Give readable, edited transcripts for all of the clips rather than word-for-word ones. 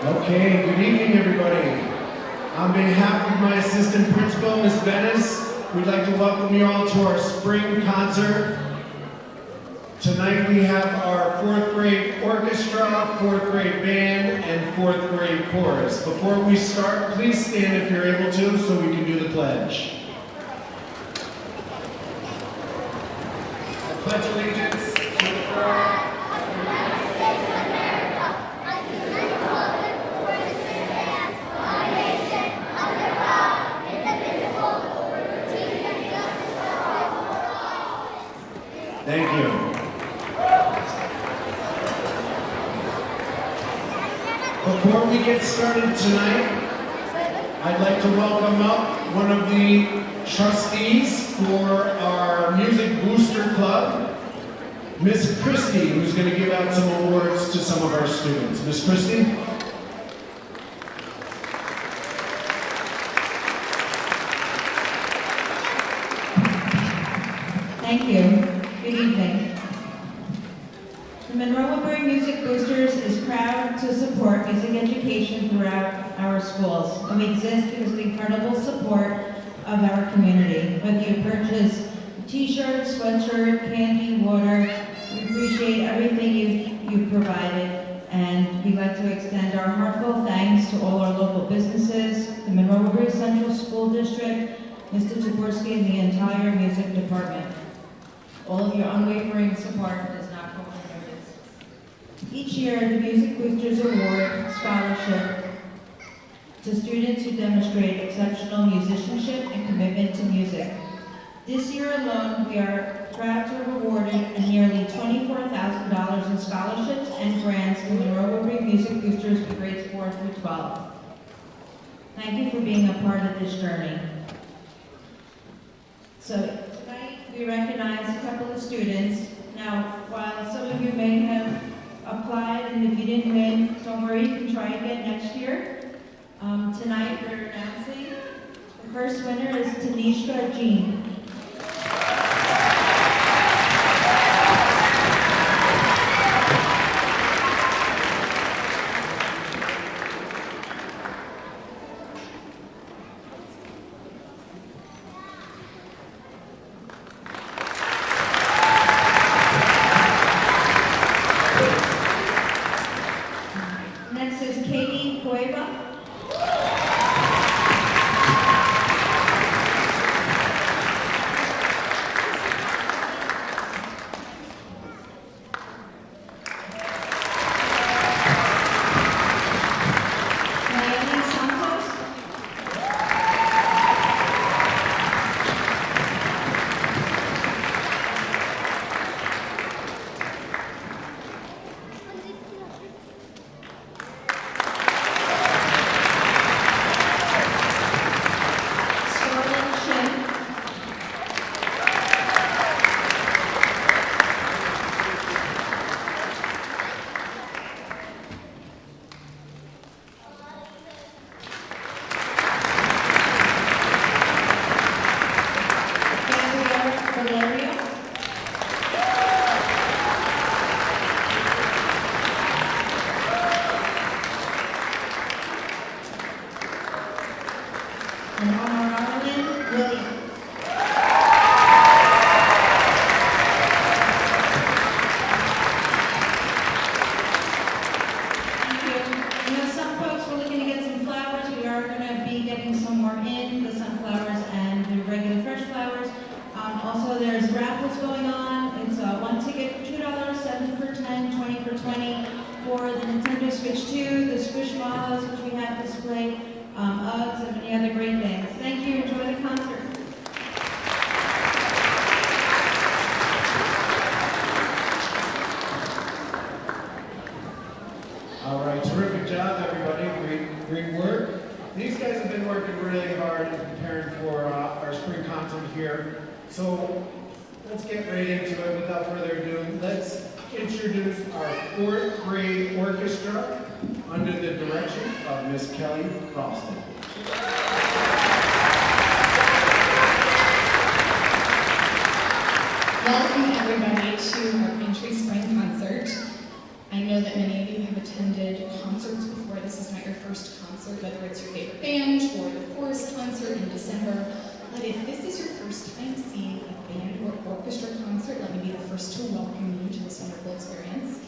Okay, good evening, everybody. On behalf of my assistant principal, Ms. Venice, we'd like to welcome you all to our spring concert. Tonight we have our 4th grade orchestra, 4th grade band, and 4th grade chorus. Before we start, please stand if you're able to so we can do the pledge. I pledge allegiance to the flag. Thank you. Before we get started tonight, I'd like to welcome up one of the trustees for our Music Booster Club, Miss Christie, who's going to give out some awards to some of our students. Miss Christie? Thank you. Good evening. The Monroe Woodbury Music Boosters is proud to support music education throughout our schools, and we exist because of the incredible support of our community. Whether you purchase a t-shirt, sweatshirt, candy, water, we appreciate everything you've provided, and we'd like to extend our heartfelt thanks to all our local businesses, the Monroe Woodbury Central School District, Mr. Jaworski, and the entire music department. All of your unwavering support does not go unnoticed. Each year, the Music Boosters award scholarship to students who demonstrate exceptional musicianship and commitment to music. This year alone, we are proud to have awarded nearly $24,000 in scholarships and grants to Monroe Woodbury Music Boosters for grades 4 through 12. Thank you for being a part of this journey. So tonight we recognize a couple of students. Now, while some of you may have applied and if you didn't win, don't worry, you can try again next year. Tonight we're announcing the first winner is Tanishka Jean. Next is Katie Cueva. Naomi Santos. Scarlett Shin. Gabrielle Valerio. And Honorarian William. Thank you. You know, some folks were looking to get some flowers. We are going to be getting some more in, the sunflowers and the regular fresh flowers. Also, there's raffles going on. It's one ticket for $2, 7 for 10, 20 for 20 for the Nintendo Switch 2, the Squishmallows, which we have displayed, Uggs, and many other great things. Thank you. Enjoy the concert. All right, terrific job, everybody. Great work. These guys have been working really hard in preparing for our spring concert here. So let's get right into it. Without further ado, let's introduce our 4th grade orchestra under the direction of Miss Kelly Ralston. Welcome everybody to our country spring concert. I know that many of you have attended concerts before. This is not your first concert, whether it's your favorite band or the Forest concert in December. But if this is your first time seeing a band or orchestra concert, let me be the first to welcome you to this wonderful experience.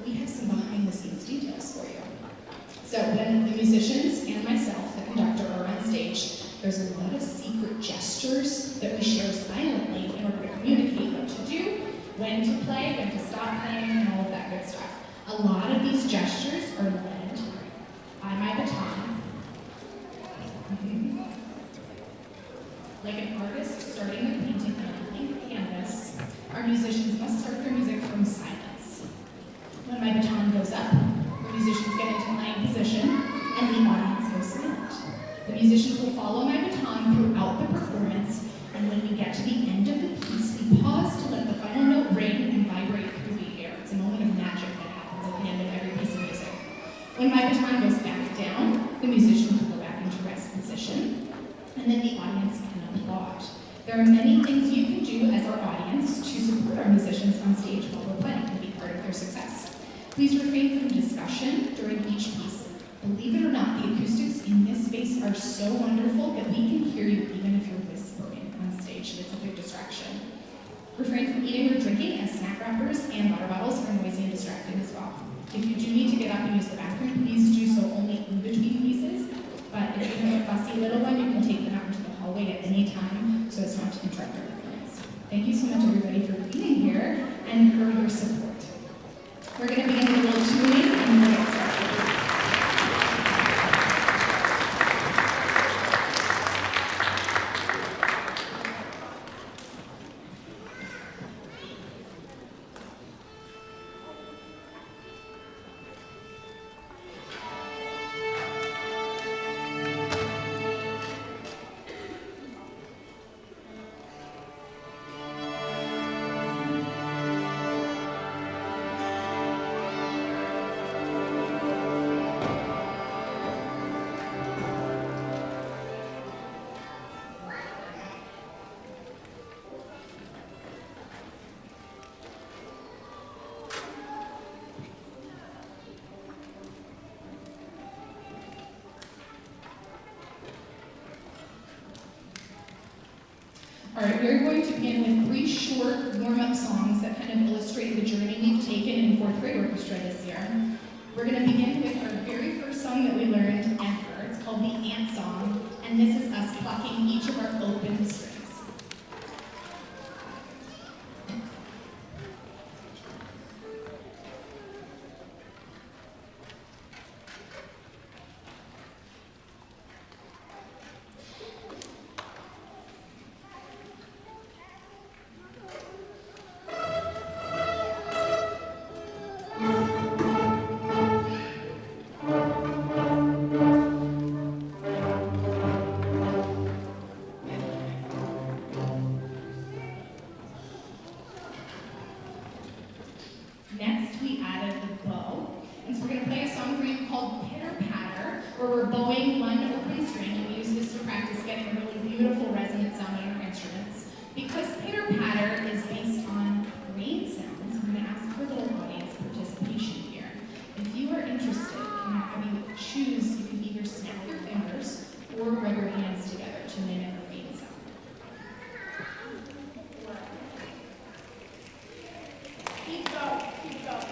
We have some behind-the-scenes details for you. So when the musicians and myself, the conductor, are on stage, there's a lot of secret gestures that we share silently in order to communicate what to do, when to play, when to stop playing, and all of that good stuff. A lot of these gestures are led by my baton. Like an artist starting their painting on a blank canvas, our musicians must start their music from silence. When my baton goes up, the musicians get into playing position, and the audience goes silent. The musicians will follow my baton throughout the performance, and when we get to the end of the piece, we pause to let the final note ring and vibrate through the air. It's a moment of magic that happens at the end of every piece of music. When my baton goes back down, the musicians will go back into rest position, and then the audience can applaud. There are many things you can do as our audience to support our musicians on stage while we're playing and be part of their success. Please refrain from discussion during each piece. Believe it or not, the acoustics in this space are so wonderful that we can hear you even if you're whispering on stage, and it's a big distraction. Refrain from eating or drinking, as snack wrappers and water bottles are noisy and distracting as well. If you do need to get up and use the bathroom, please do so only in between pieces, but if you have a fussy little one, you can take them out into the hallway at any time so as not to interrupt our performance. Thank you so much, everybody, for being here and for your support. We're going to begin with a little tuning and we'll get started. All right, we're going to begin with 3 short warm-up songs that kind of illustrate the journey we've taken in 4th grade orchestra this year. We're going to begin with our very first song that we learned ever. It's called the Ant Song, and this is us plucking each of our open strings. Next, we added the bow. And so we're going to play a song for you called Pitter Patter, where we're bowing one open string, and we use this to practice getting a really beautiful resonant sound on our instruments. Because Pitter Patter is based on rain sounds, I'm going to ask for a little audience participation here. If you are interested in having you choose, you can either snap your fingers or rub your hands together to mimic a rain sound. Keep going, keep going.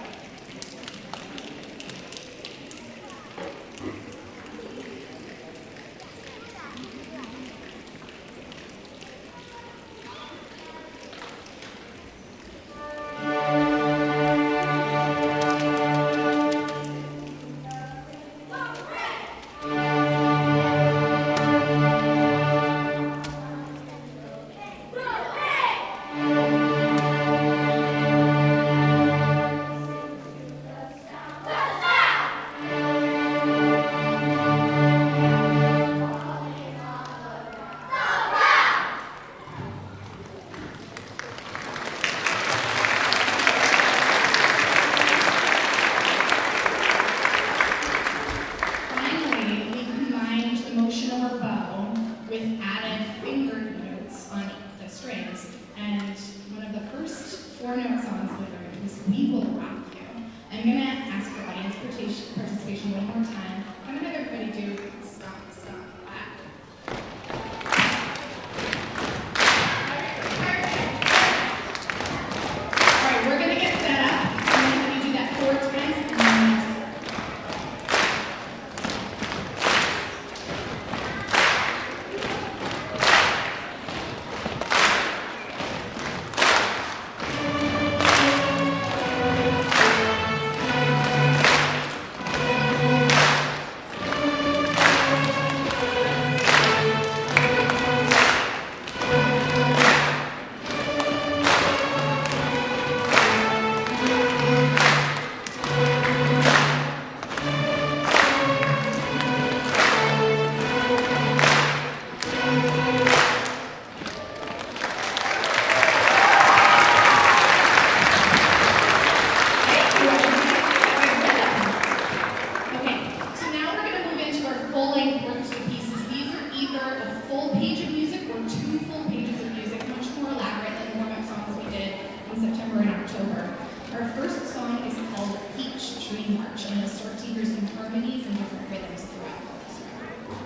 participation one more time. I'm gonna have everybody do stomp, stomp, clap. All right, we're gonna get set up. I'm gonna have you do that 4 times and then okay, so now we're going to move into our full-length orchestra pieces. These are either a full page of music or 2 full pages of music, much more elaborate than the warm-up songs we did in September and October. Our first song is called Peach Tree March, and you'll start to hear some harmonies and different rhythms throughout this record.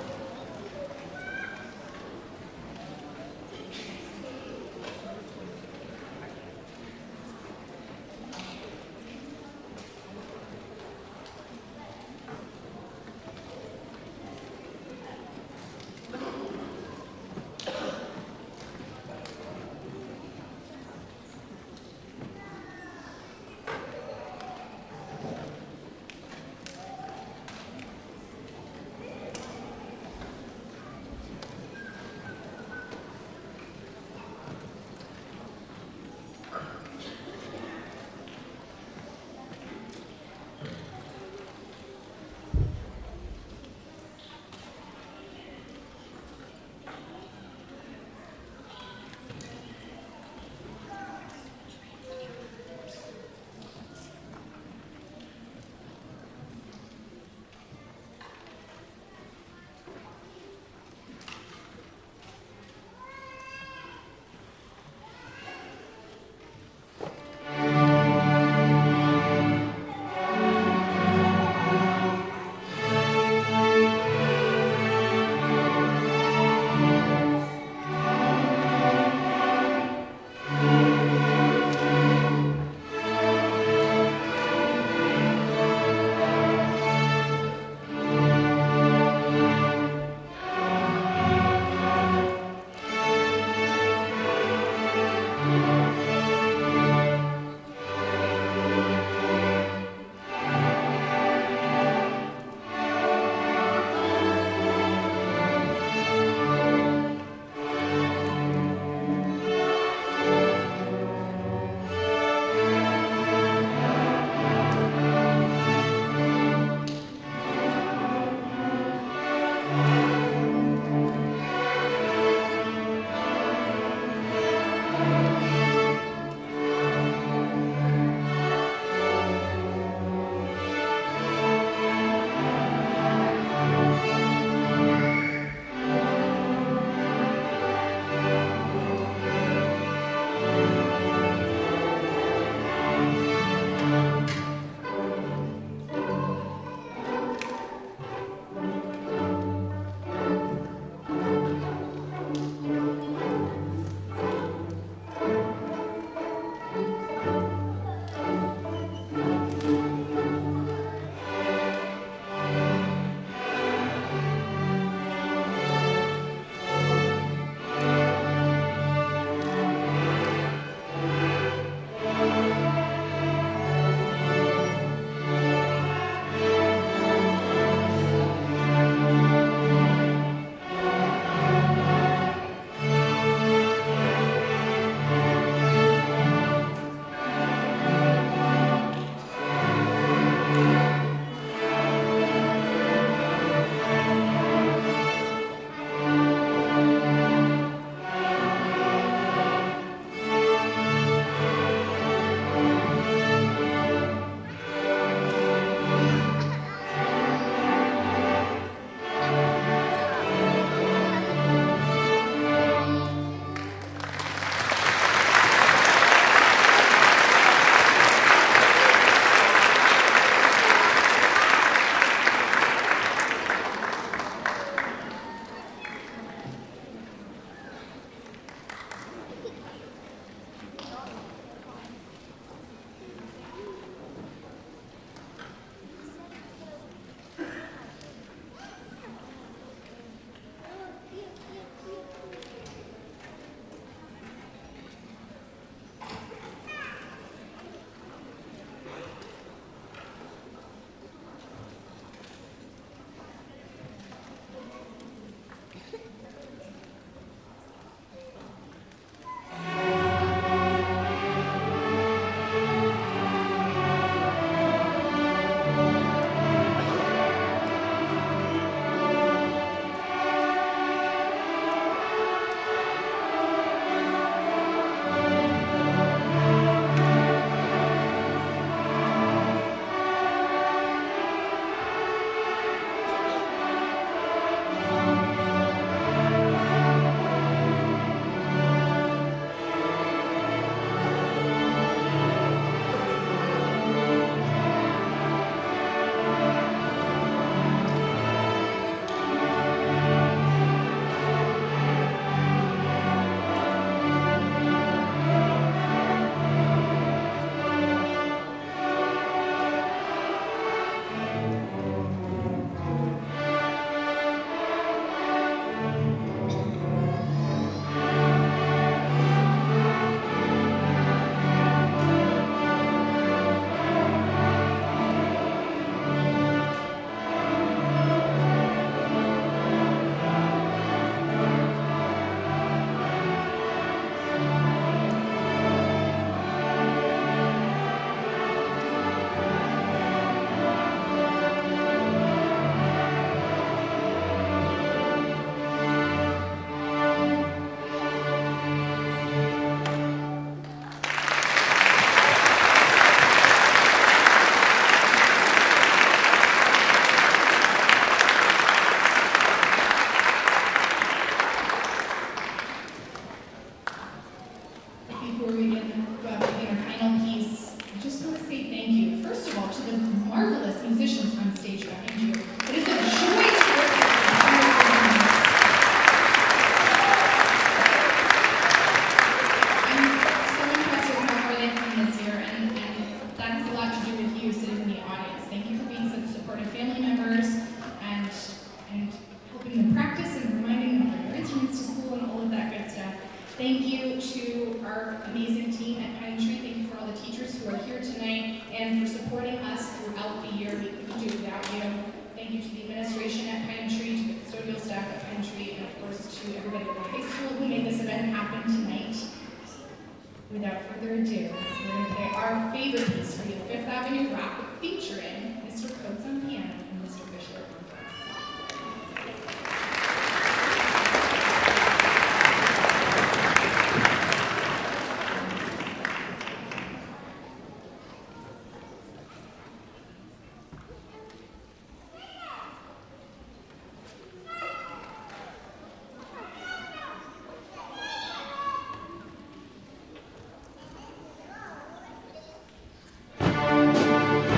without further ado, we're going to play our favorite piece for you, Fifth Avenue Rock, featuring Mr. Coates on piano and Mr. Fisher on drums. Thank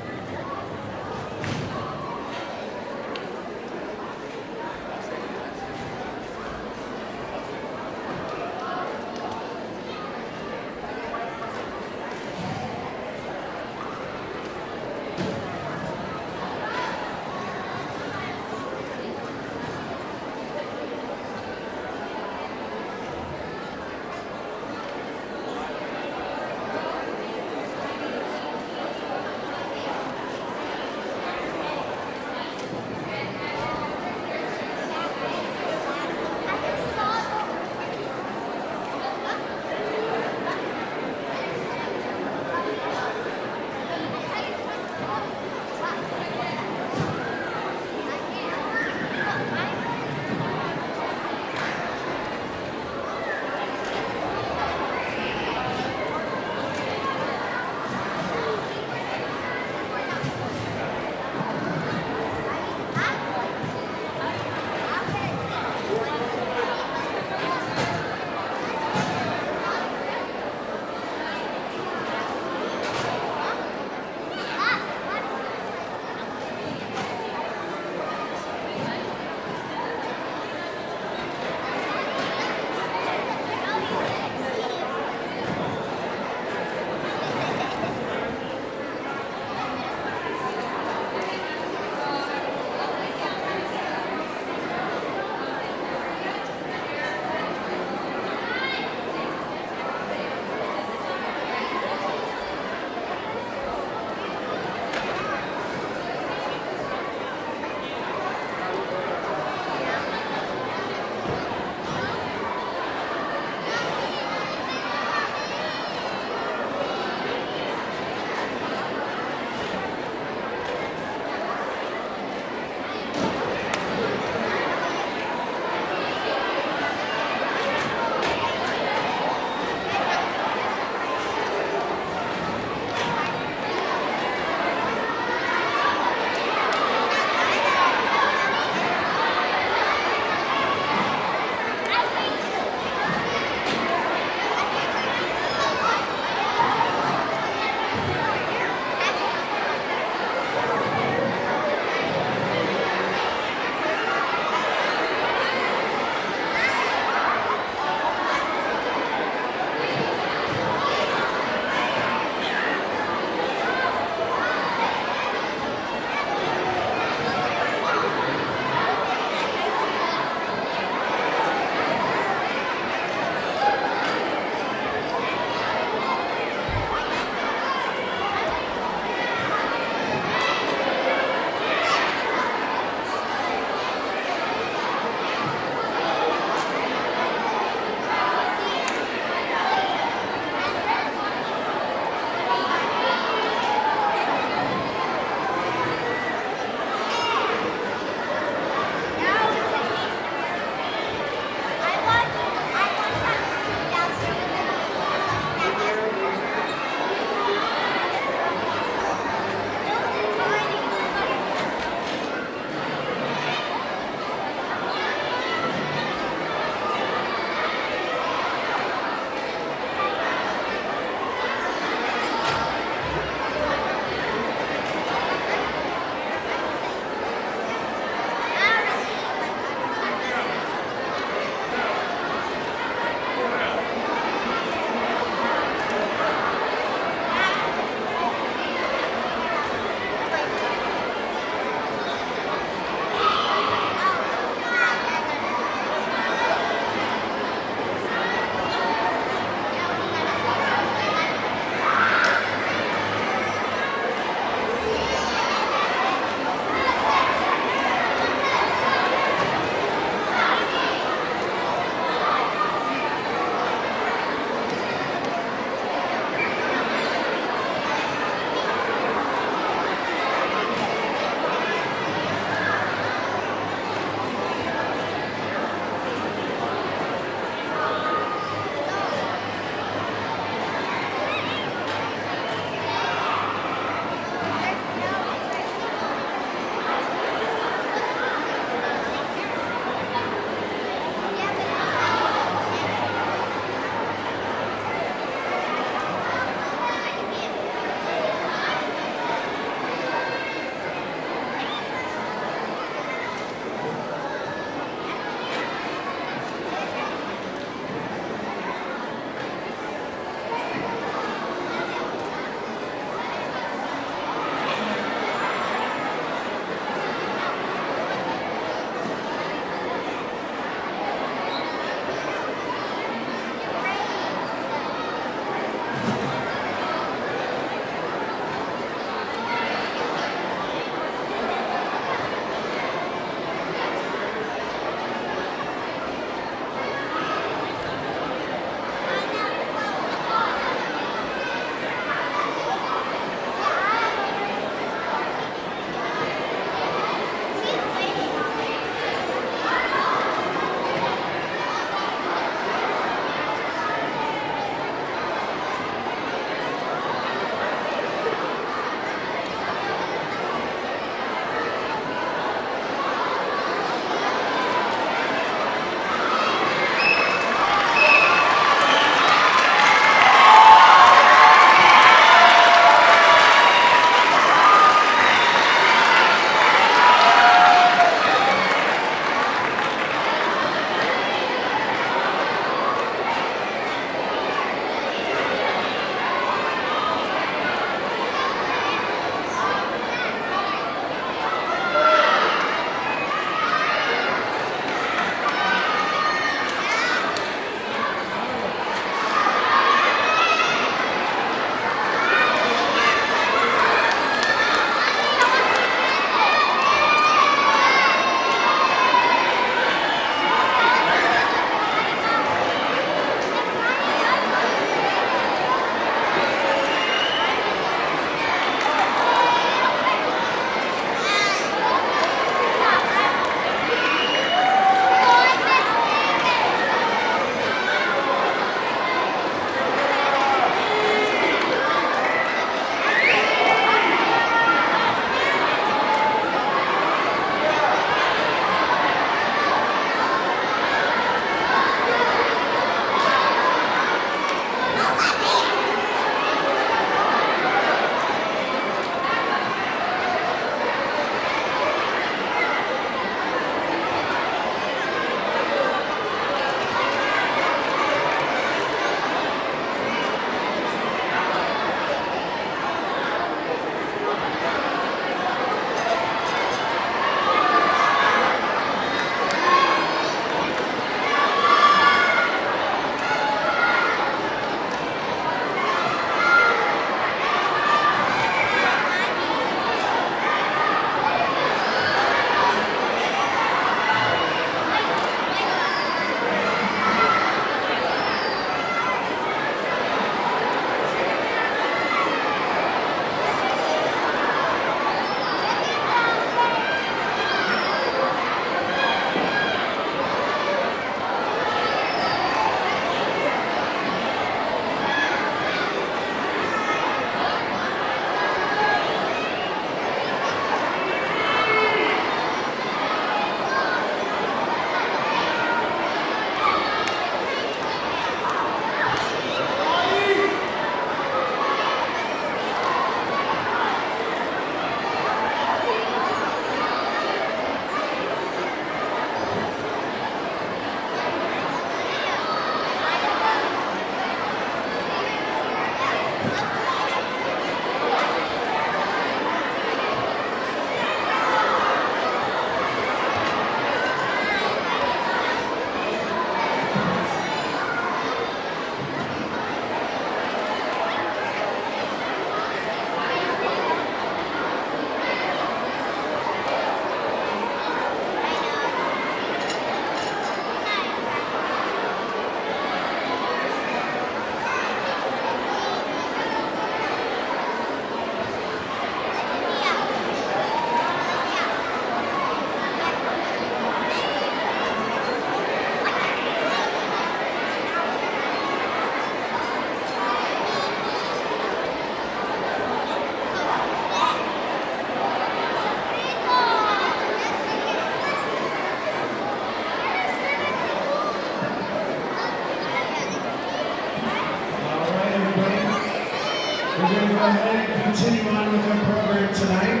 We're going to go ahead and continue on with our program tonight.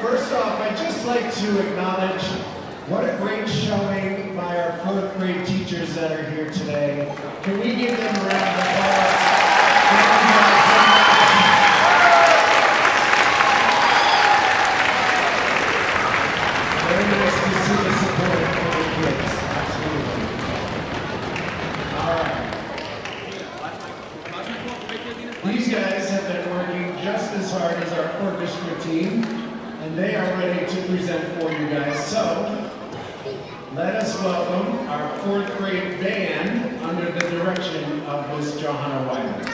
First off, I'd just like to acknowledge what a great showing by our fourth grade teachers that are here today. Can we give them a round of applause? Thank you guys so much. Very nice to see the support for the kids. Absolutely. All right. These guys have been working just as hard as our orchestra team, and they are ready to present for you guys. So, let us welcome our fourth grade band under the direction of Miss Johanna Wiley.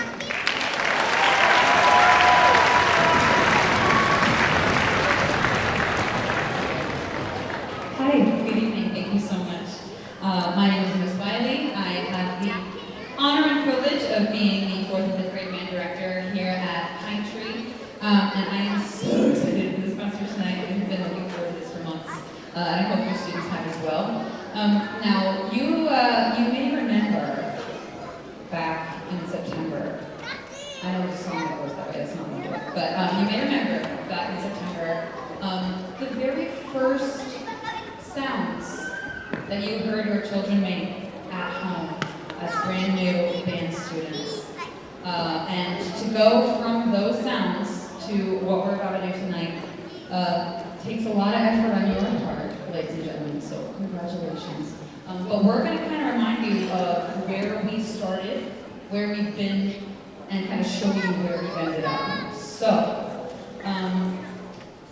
Hi, good evening. Thank you so much. My name is Miss Wiley. I have the honor and privilege of being the fourth and fifth grade band director here at Pine Tree. And I am so excited for this concert tonight. I've been looking forward to this for months. And I hope your students have as well. Now, you may remember back in September, I know there's a song that goes that way, that's not my book, but you may remember back in September, the very first sounds that you heard your children make at home as brand new band students. And to go from those sounds to what we're about to do tonight takes a lot of effort on your part, ladies and gentlemen, so congratulations. But we're going to kind of remind you of where we started, where we've been, and kind of show you where we've ended up. So,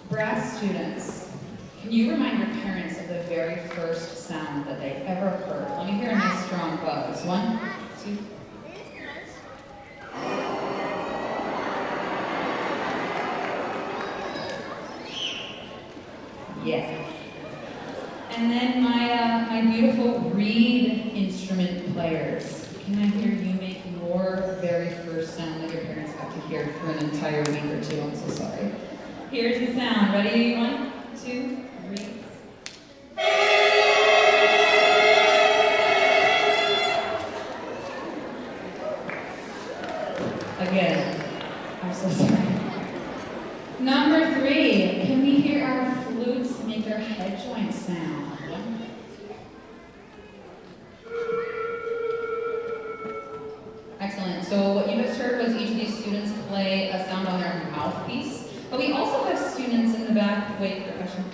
brass students, can you remind your parents of the very first sound that they ever heard? Let me hear a nice strong buzz. 1, 2. Yeah. And then my beautiful reed instrument players. Can I hear you make your very first sound that your parents got to hear for an entire week or two? I'm so sorry. Here's the sound. Ready? 1, 2, 3. Again, I'm so sorry. Number 3, can we hear our flutes make their head joint sound? Excellent. So what you just heard was each of these students play a sound on their mouthpiece, but we also have students in the back, percussion,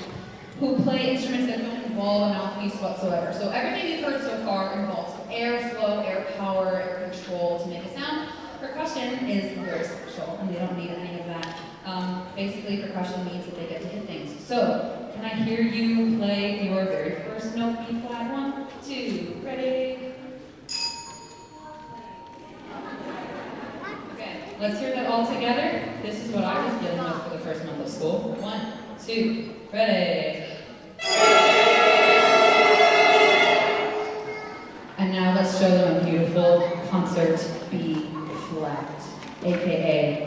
who play instruments that don't involve a mouthpiece whatsoever. So everything you've heard so far involves airflow, air power, air control to make a sound. Percussion is very special, and they don't need any of that. Basically, percussion means that they get to hit things. So, can I hear you play your very first note, B flat? 1, 2, ready? Okay, let's hear that all together. This is what I was dealing with for the first month of school. 1, 2, ready? And now let's show them a beautiful concert B flat, aka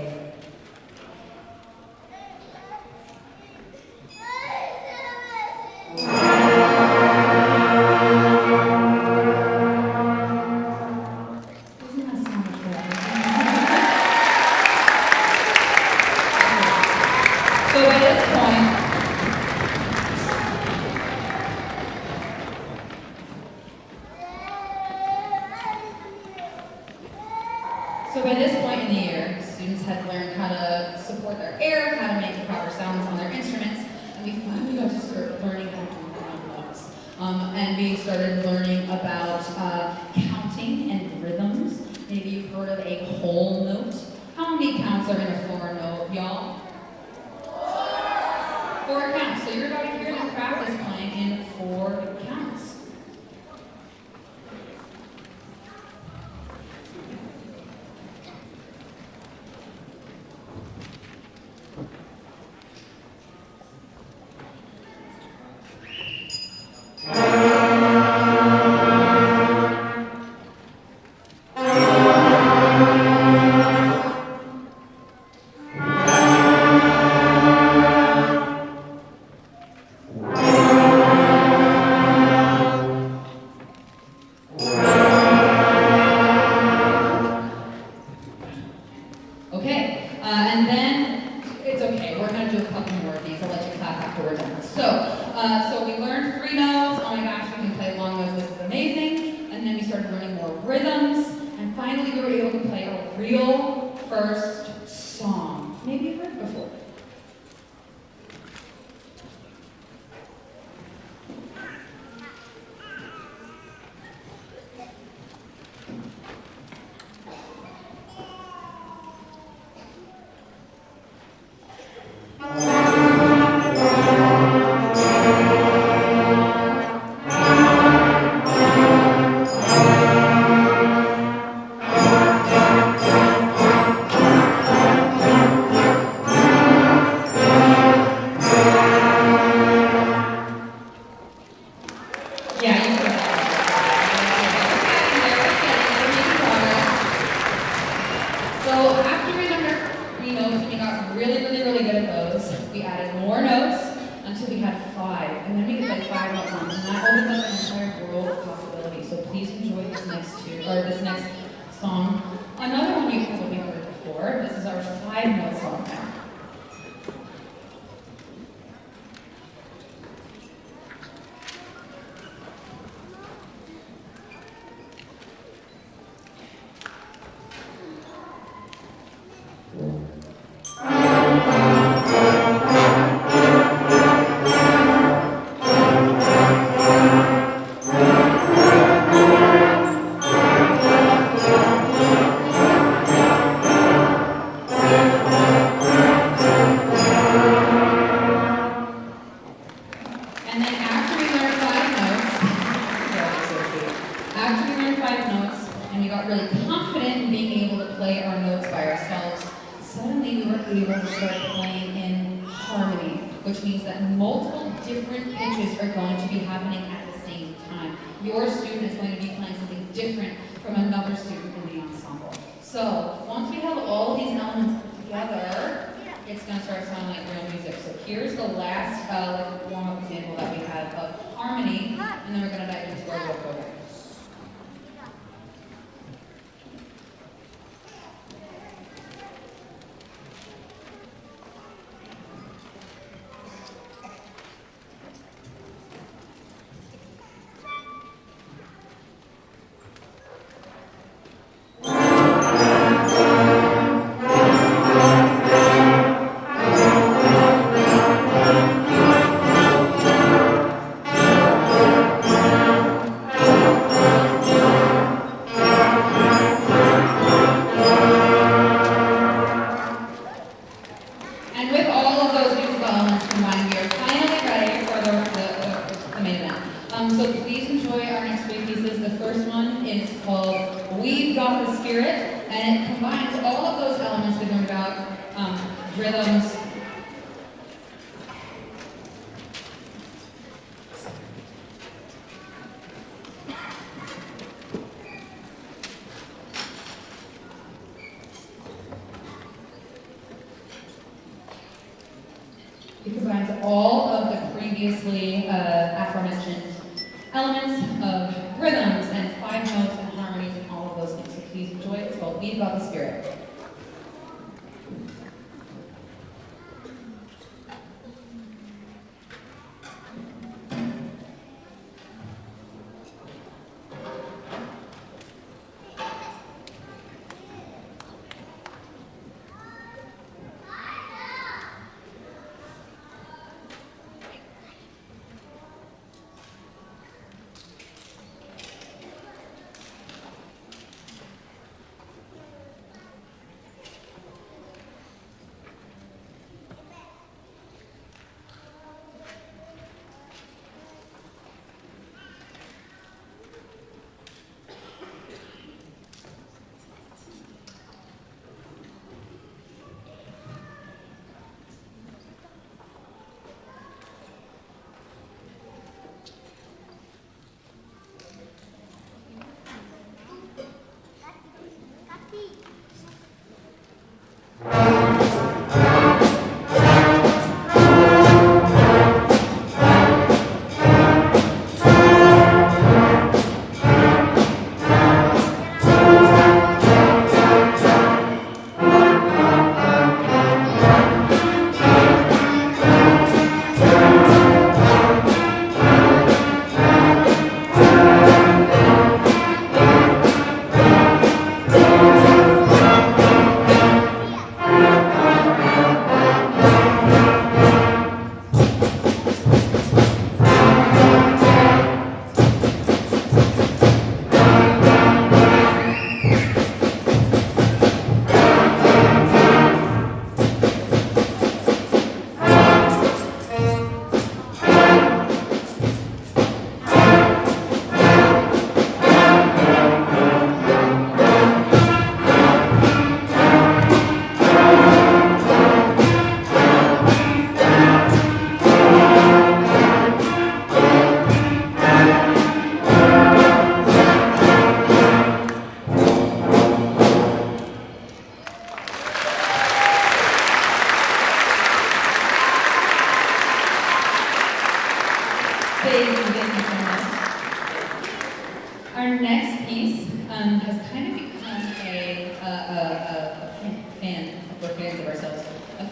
So by this point in the year, students had learned how to support their air, how to make the proper sounds on their instruments, and we finally got to start learning how to do ground notes. And we started learning about counting and rhythms. Maybe you've heard of a whole note. How many counts are in a 4 note, y'all? 4 counts. So you're about to hear them practice playing in 4 counts. Okay, and then, it's okay, we're gonna do a couple more of these. I'll let you clap after we're done. So we learned 3 notes. Oh my gosh, we can play long notes, this is amazing. And then we started learning more rhythms. And finally, we were able to play a real first song. Maybe you've heard it before. Yeah, you heard that. So after we learned our 3 notes, we got really good at those. We added more notes until we had 5, and then we could play 5 notes on. And that opened up an entire world of possibilities. So please enjoy this next song. Another one you probably heard before. This is our 5-note song now. And then after we learned 5 notes, and we got really confident in being able to play our notes by ourselves, suddenly we were able to start playing in harmony, which means that multiple different pitches are going to be happening at the same time. Your student is going to be playing something different from another student in the ensemble. So once we have all of these elements together, it's going to start sounding like real music. So here's the last warm-up example that we have of harmony, and then we're going to dive into our real program. And with all of those musical elements combined, we are finally ready for the main event. So please enjoy our next 3 pieces. The first one is called We've Got the Spirit, and it combines all of those elements we learned about, rhythms. It combines all of the previously aforementioned elements of rhythms and 5 notes and harmonies and all of those things. So please enjoy it. It's called We've Got the Spirit.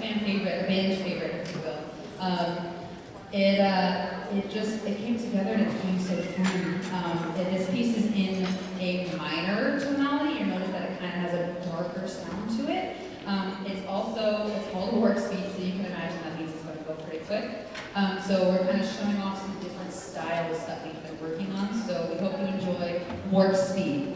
fan favorite, a band's favorite, if you will. It came together and it became so fun. This piece is in a minor tonality. You'll notice that it kind of has a darker sound to it. It's called Warp Speed, so you can imagine that means it's going to go pretty quick. So we're kind of showing off some different styles that we've been working on. So we hope you enjoy Warp Speed.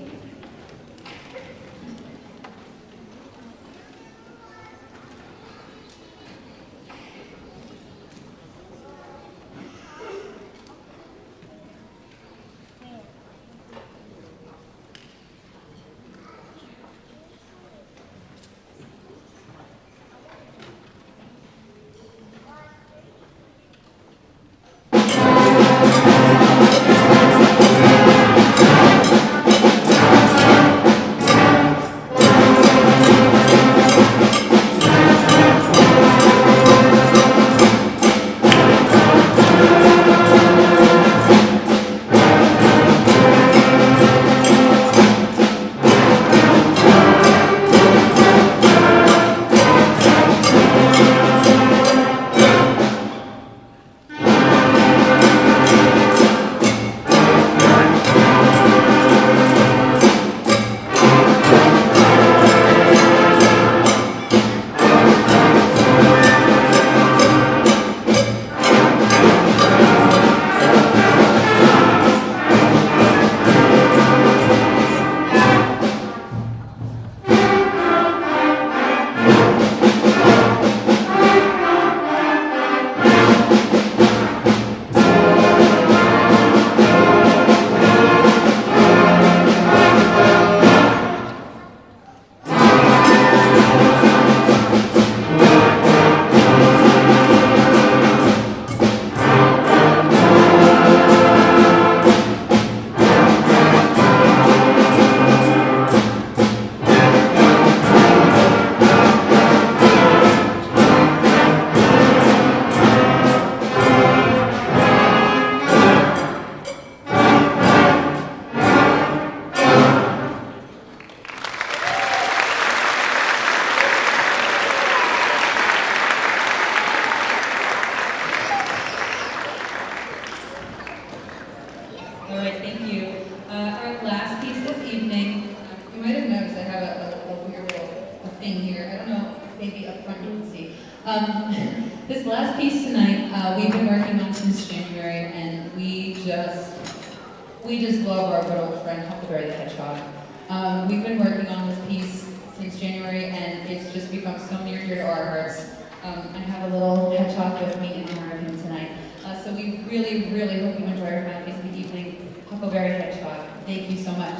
All right, thank you. Our last piece this evening, you might have noticed I have a weird little thing here. I don't know, maybe up front you can see. This last piece tonight, we've been working on since January, and we just love our good old friend Huckleberry the Hedgehog. We've been working on this piece since January, and it's just become so near and dear to our hearts. I have a little hedgehog with me in honor of him tonight. So we really, really hope you enjoy our final piece of the evening, Huckleberry Hedgehog. Thank you so much.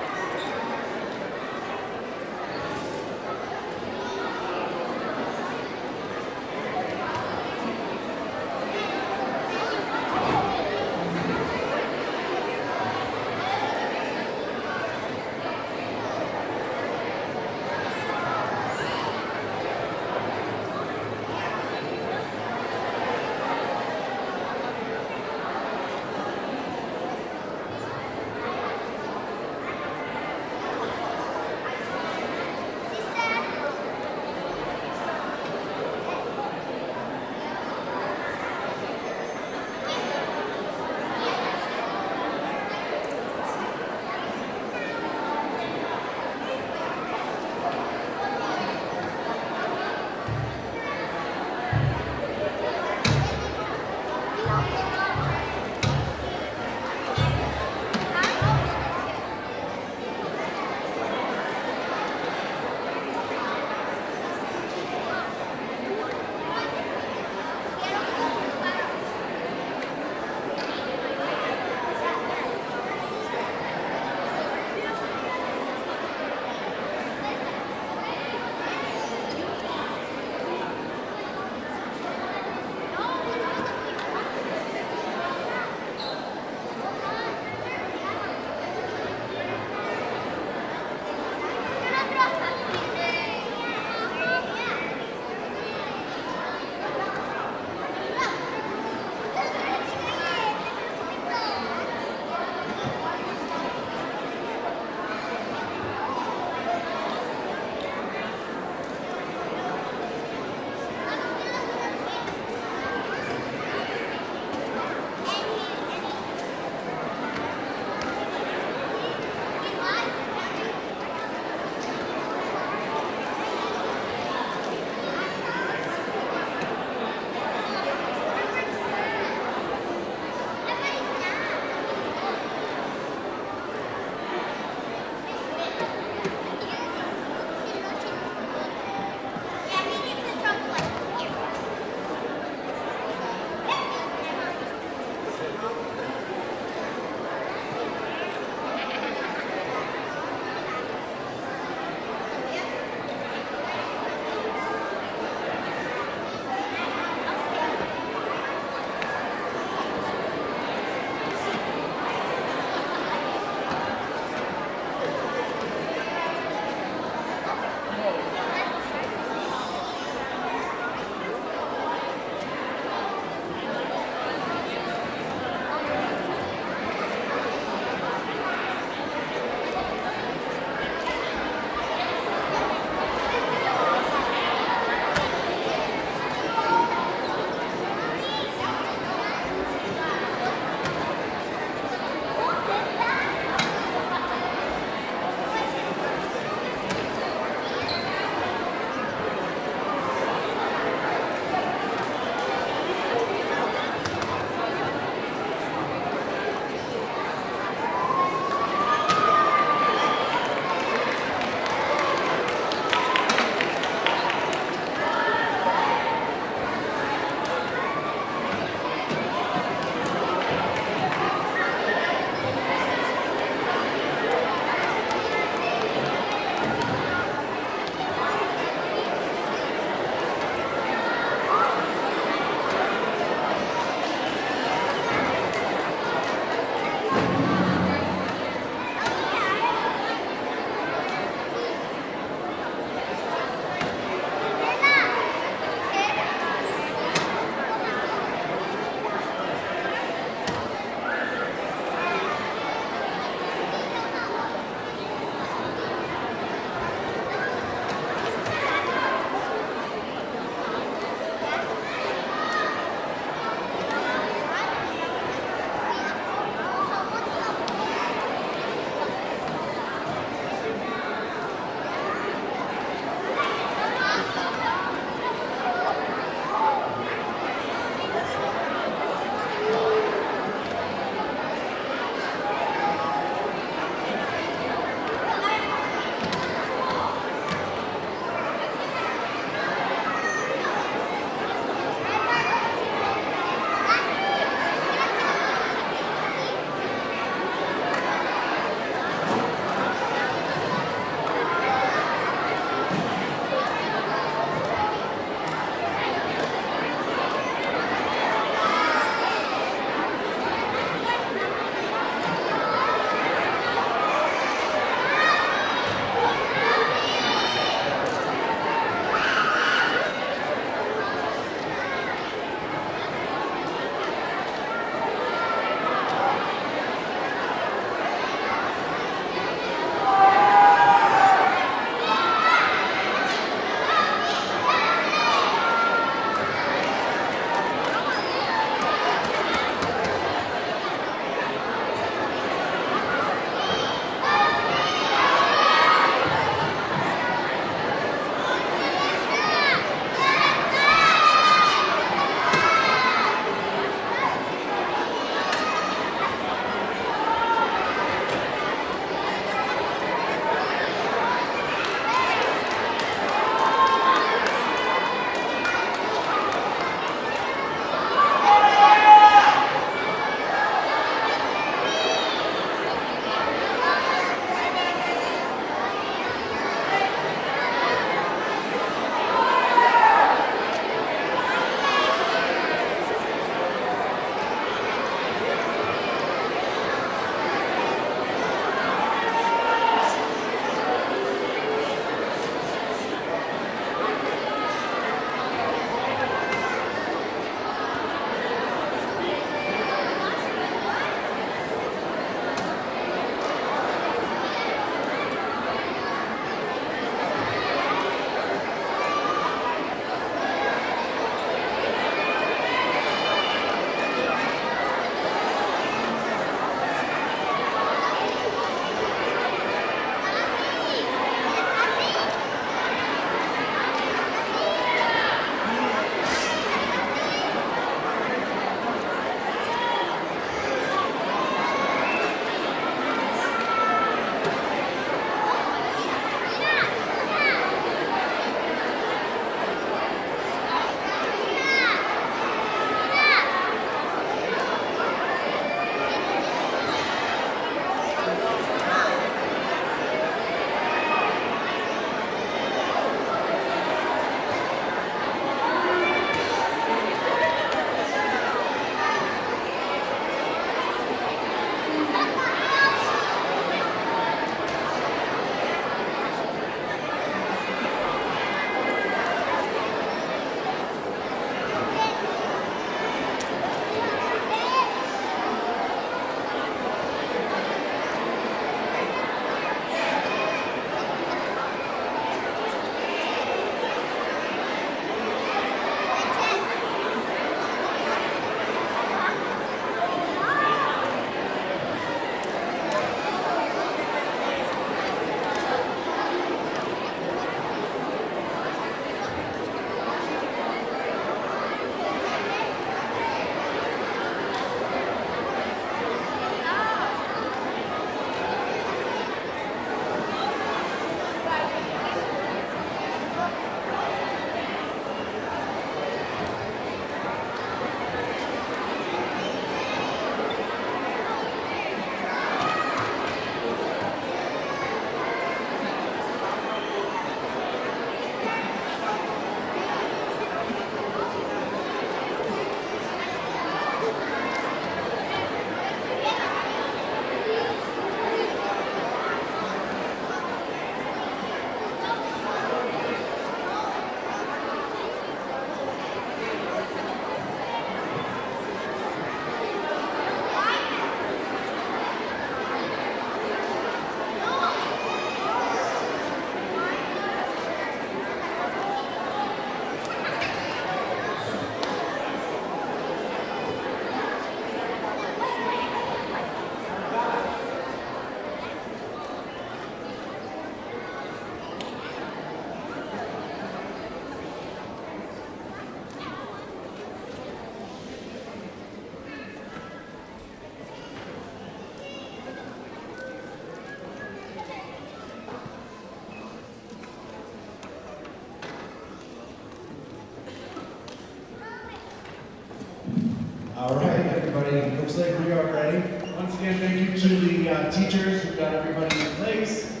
All right, everybody, looks like we are ready. Once again, thank you to the teachers who got everybody in place.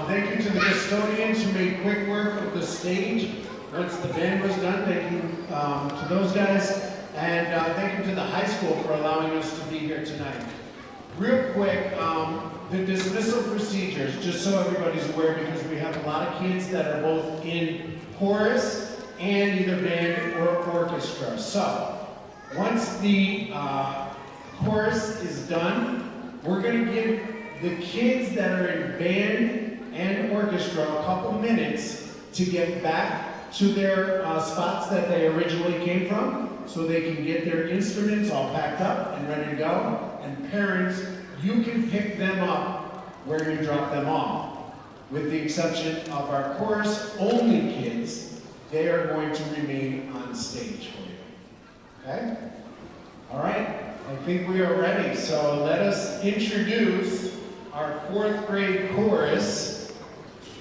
Thank you to the custodians who made quick work of the stage. Once the band was done, thank you to those guys. And thank you to the high school for allowing us to be here tonight. Real quick, the dismissal procedures, just so everybody's aware, because we have a lot of kids that are both in chorus and either band or orchestra. So, once the chorus is done, we're going to give the kids that are in band and orchestra a couple minutes to get back to their spots that they originally came from, so they can get their instruments all packed up and ready to go. And parents, you can pick them up where you drop them off. With the exception of our chorus-only kids, they are going to remain on stage for you. Okay? All right, I think we are ready. So let us introduce our 4th grade chorus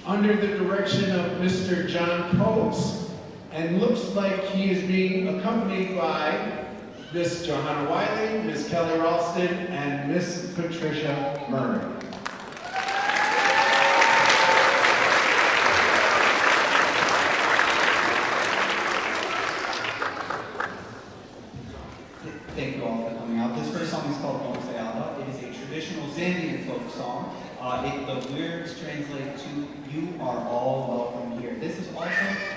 under the direction of Mr. John Coates, and looks like he is being accompanied by Miss Johanna Wiley, Miss Kelly Ralston, and Miss Patricia Murray. Thank you all for coming out. This first song is called Bonseada. It is a traditional Zambian folk song. The lyrics translate to, "You are all welcome here." This is also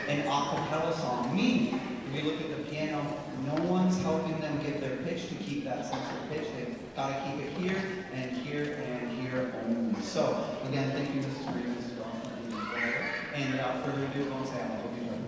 an a cappella song, meaning, if you look at the piano, no one's helping them get their pitch to keep that sense of pitch. They've got to keep it here and here and here only. So, again, thank you, Mrs. Marie, Mrs. Dawson, and without further ado, Bonseada. Hope you enjoy it.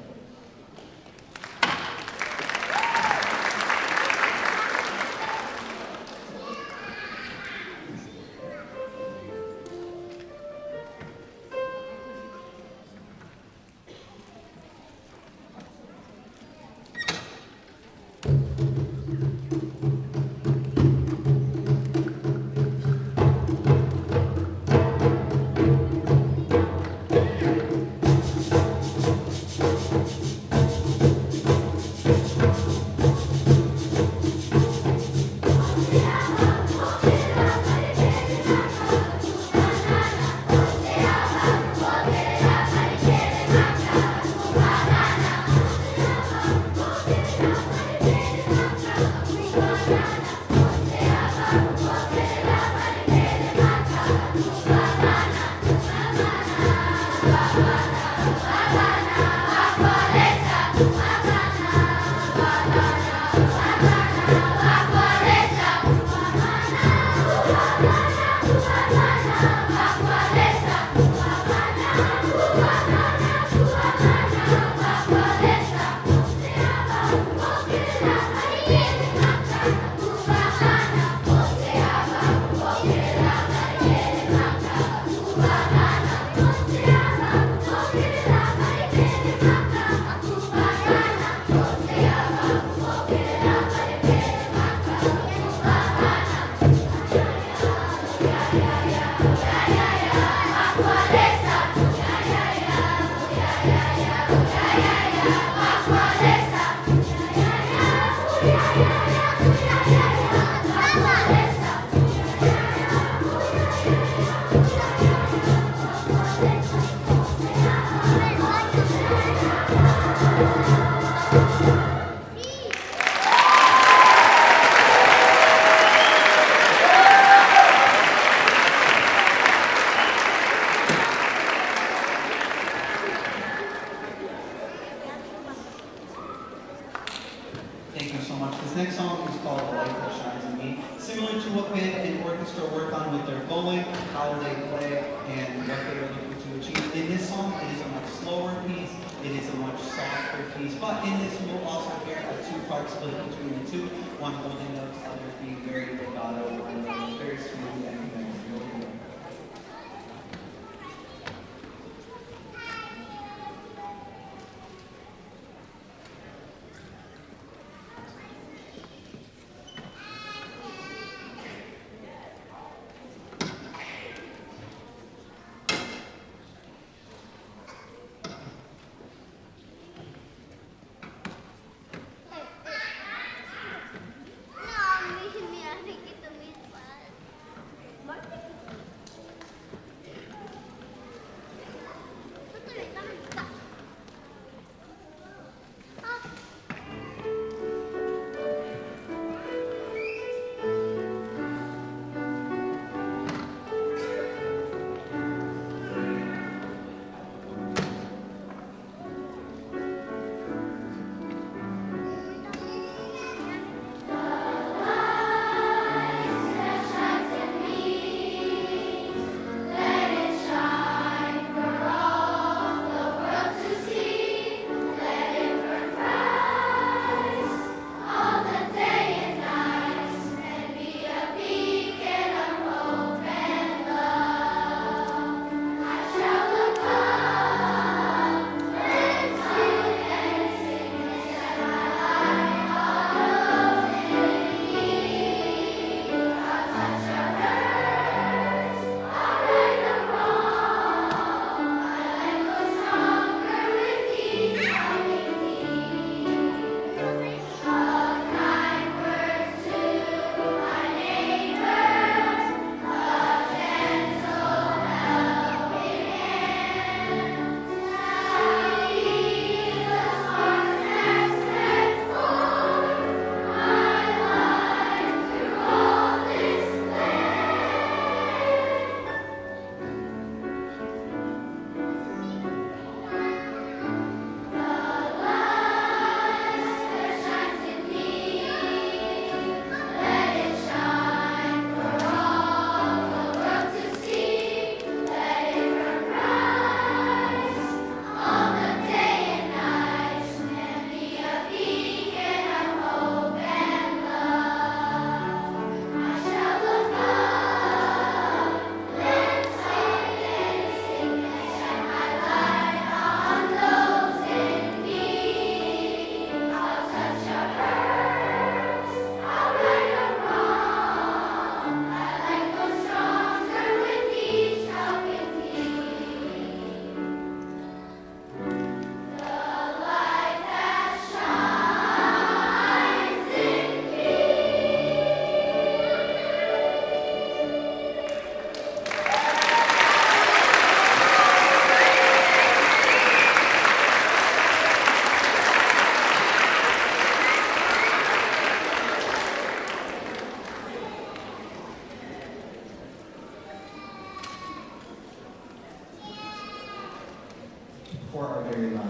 Thank you so much. This next song is called The Light That Shines in Me. Similar to what band and orchestra work on with their bowling, how they play, and what they are looking to achieve. In this song, it is a much slower piece, it is a much softer piece, but in this you will also hear a two-part split between the two, one holding notes, others being very legato, and very smooth and really good.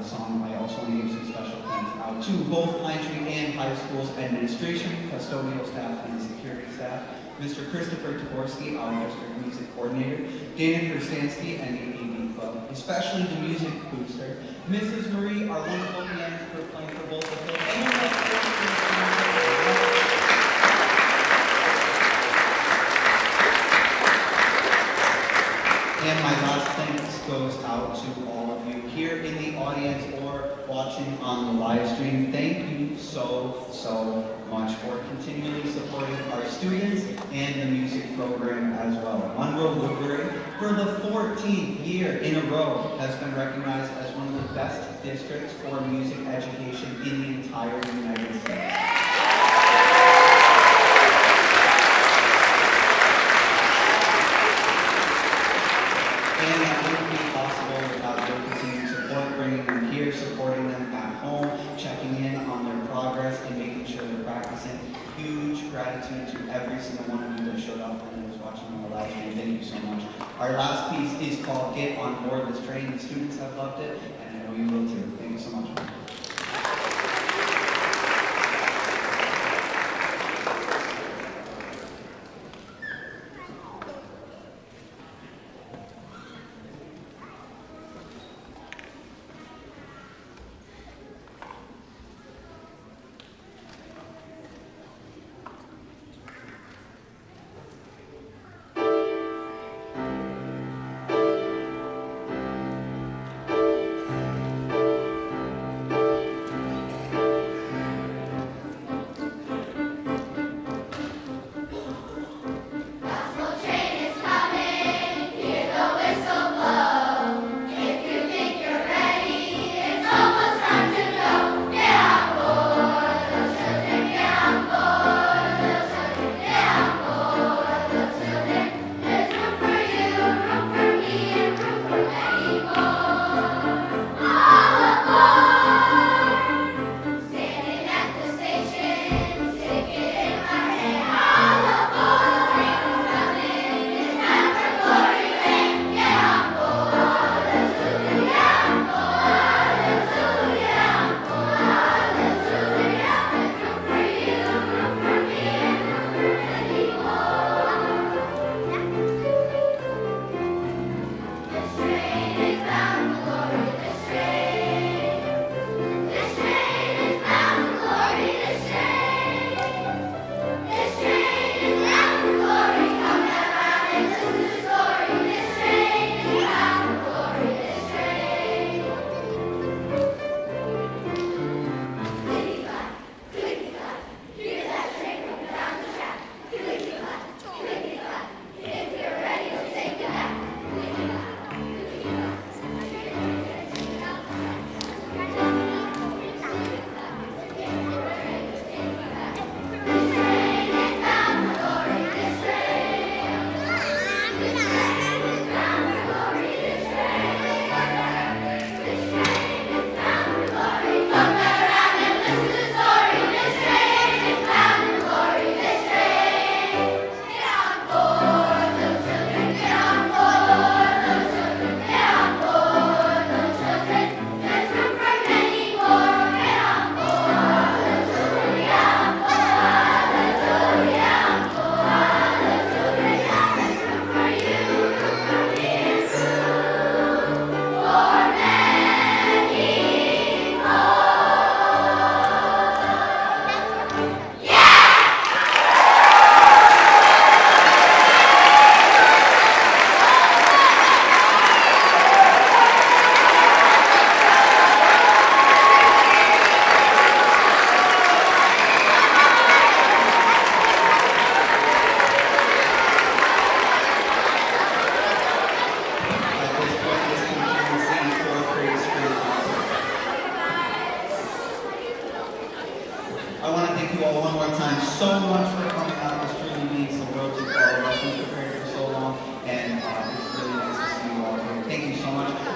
the song, I also want to give some special thanks out to both Pine Tree and high school's administration, custodial staff, and security staff. Mr. Christopher Tversky, our district music coordinator, Dana Krasansky, and the AV Club, especially the music booster, Mrs. Marie, our wonderful pianist for playing for both of them, and my last thanks goes out to all of you here in the audience or watching on the live stream. Thank you so much for continually supporting our students and the music program as well. Monroe Woodbury, for the 14th year in a row, has been recognized as one of the best districts for music education in the entire United States. And that wouldn't be possible without your continued support, bringing them here, supporting them at home, checking in on their progress, and making sure they're practicing. Huge gratitude to every single one of you that showed up and was watching on the live stream. Thank you so much. Our last piece is called Get On Board This Train. The students have loved it, and I know you will too. Thank you so much.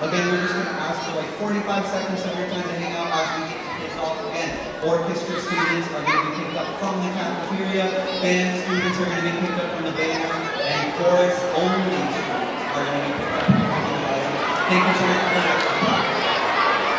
Again, we're just going to ask for like 45 seconds of your time to hang out as we get the kids off again. Orchestra students are going to be picked up from the cafeteria, band students are going to be picked up from the band, and chorus only students are going to be picked up from the band. Thank you so much for